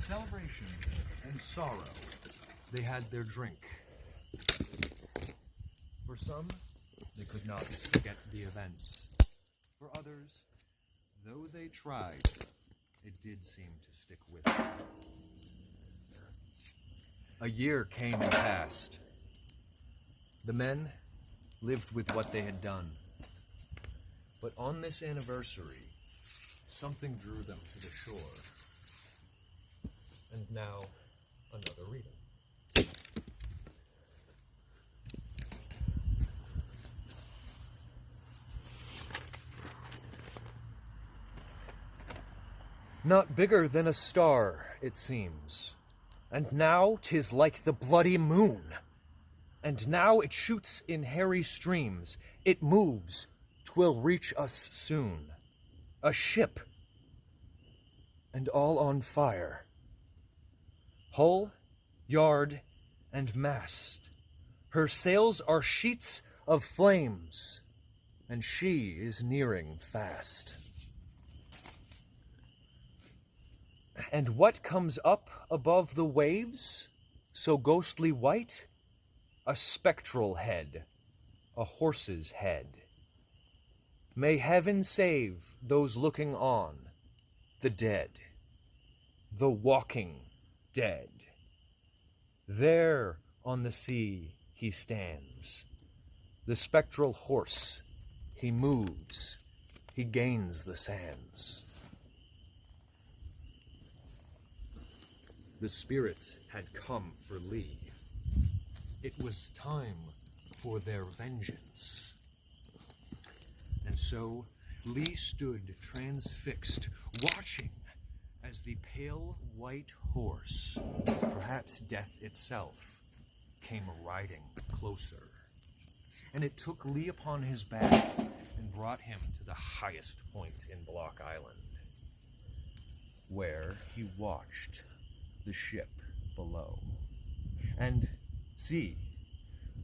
celebration and sorrow, they had their drink. For some, they could not forget the events. For others, though they tried, it did seem to stick with them. A year came and passed. The men lived with what they had done. But on this anniversary, something drew them to the shore. And now, another reading. Not bigger than a star, it seems. And now 'tis like the bloody moon. And now it shoots in hairy streams. It moves, 'twill reach us soon. A ship, and all on fire. Hull, yard, and mast. Her sails are sheets of flames, and she is nearing fast. And what comes up above the waves, so ghostly white? A spectral head, a horse's head. May heaven save those looking on, the dead, the walking dead. There on the sea he stands, the spectral horse. He moves, he gains the sands. The spirits had come for Lee. It was time for their vengeance. And so Lee stood transfixed, watching as the pale white horse, perhaps death itself, came riding closer. And it took Lee upon his back and brought him to the highest point in Block Island, where he watched the ship below. And see,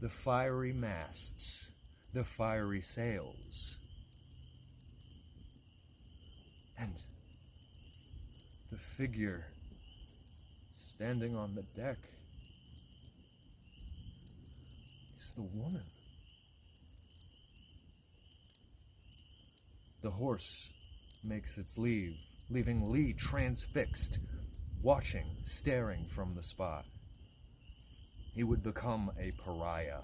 the fiery masts, the fiery sails, and the figure standing on the deck is the woman. The horse makes its leave, leaving Lee transfixed, watching, staring from the spot. He would become a pariah.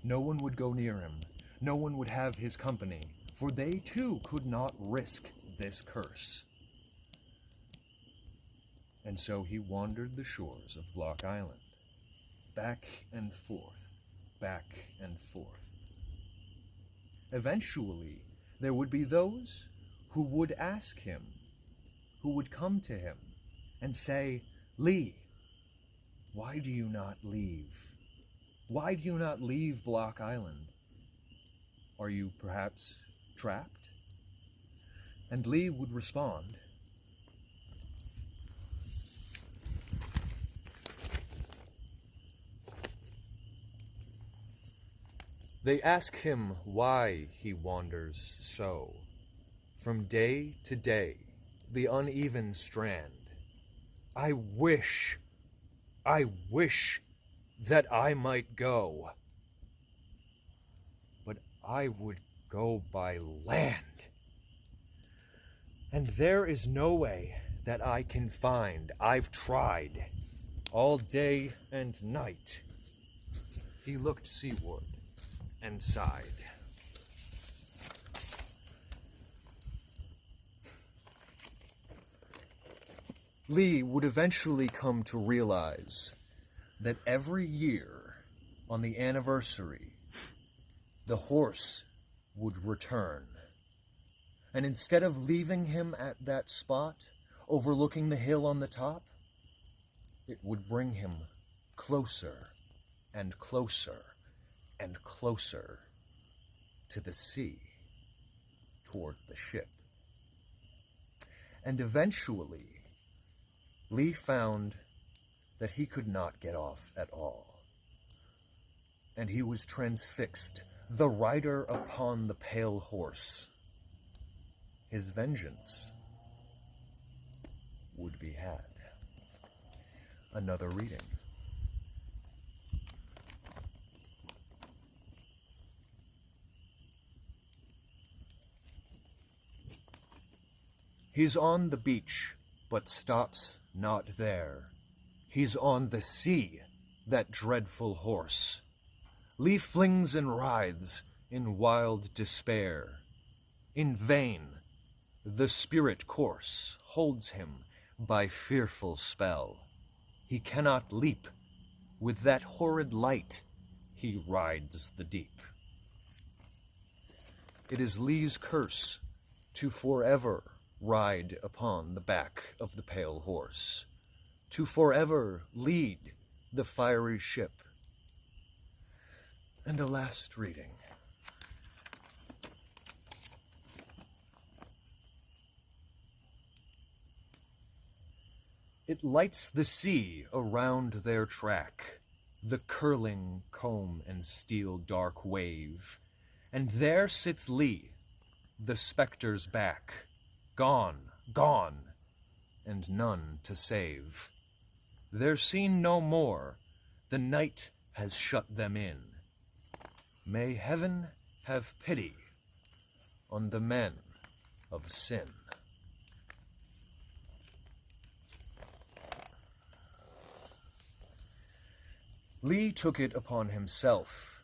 No one would go near him. No one would have his company, for they too could not risk this curse. And so he wandered the shores of Block Island, back and forth, back and forth. Eventually, there would be those who would ask him, who would come to him and say, Lee, why do you not leave? Why do you not leave Block Island? Are you perhaps trapped? And Lee would respond, they ask him why he wanders so, from day to day, the uneven strand. I wish that I might go, but I would go by land. And there is no way that I can find. I've tried all day and night. He looked seaward and sighed. Lee would eventually come to realize that every year on the anniversary, the horse would return. And instead of leaving him at that spot, overlooking the hill on the top, it would bring him closer and closer and closer to the sea, toward the ship. And eventually, Lee found that he could not get off at all. And he was transfixed, the rider upon the pale horse. His vengeance would be had. another reading. He's on the beach, but stops not there. He's on the sea, that dreadful horse. Lee flings and writhes in wild despair. In vain, the spirit course holds him by fearful spell. He cannot leap. With that horrid light, he rides the deep. It is Lee's curse to forever ride upon the back of the pale horse, to forever lead the fiery ship. And a last reading. It lights the sea around their track, the curling comb and steel dark wave, and there sits Lee, the spectre's back, gone, gone, and none to save. They're seen no more, the night has shut them in. May heaven have pity on the men of sin. Lee took it upon himself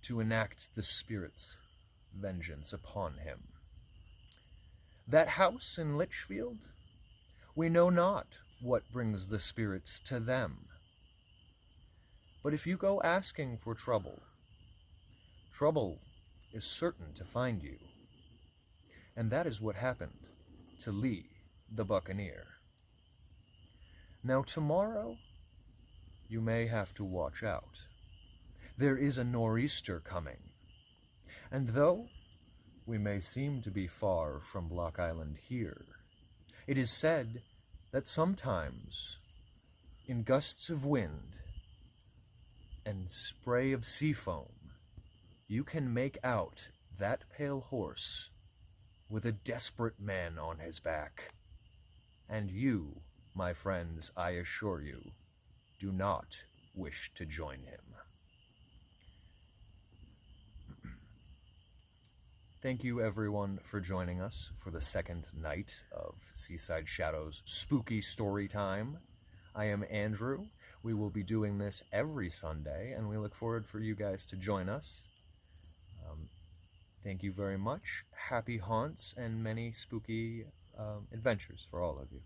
to enact the spirit's vengeance upon him. That house in Litchfield, we know not what brings the spirits to them. But if you go asking for trouble, trouble is certain to find you. And that is what happened to Lee the Buccaneer. Now tomorrow, you may have to watch out. There is a nor'easter coming, and though we may seem to be far from Block Island here, it is said that sometimes, in gusts of wind and spray of sea foam, you can make out that pale horse with a desperate man on his back. And you, my friends, I assure you, do not wish to join him. Thank you, everyone, for joining us for the second night of Seaside Shadows Spooky Story Time. I am Andrew. We will be doing this every Sunday, and we look forward for you guys to join us. Thank you very much. Happy haunts and many spooky adventures for all of you.